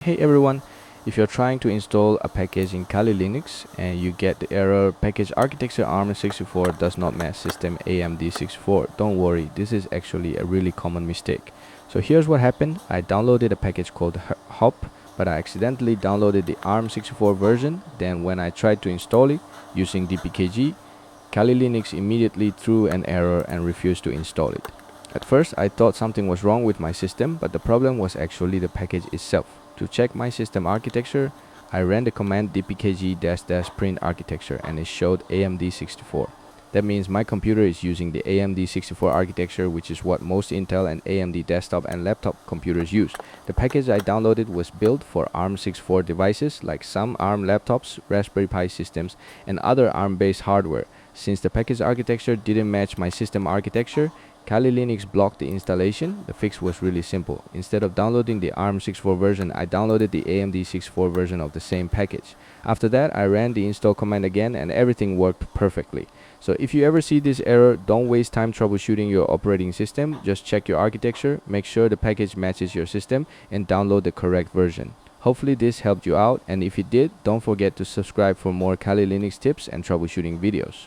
Hey everyone, if you're trying to install a package in Kali Linux and you get the error package architecture arm64 does not match system amd64, don't worry, this is actually a really common mistake. So here's what happened. I downloaded a package called hop, but I accidentally downloaded the arm64 version. Then when I tried to install it using dpkg, Kali Linux immediately threw an error and refused to install it. At first I thought something was wrong with my system, but the problem was actually the package itself. To check my system architecture, I ran the command dpkg-print architecture and it showed amd64. That means my computer is using the amd64 architecture, which is what most Intel and AMD desktop and laptop computers use. The package I downloaded was built for arm64 devices like some ARM laptops, Raspberry Pi systems, and other ARM-based hardware. Since the package architecture didn't match my system architecture, Kali Linux blocked the installation. The fix was really simple. Instead of downloading the arm64 version, I downloaded the amd64 version of the same package. After that, I ran the install command again and everything worked perfectly. So if you ever see this error, don't waste time troubleshooting your operating system. Just check your architecture, make sure the package matches your system, and download the correct version. Hopefully this helped you out, and if it did, don't forget to subscribe for more Kali Linux tips and troubleshooting videos.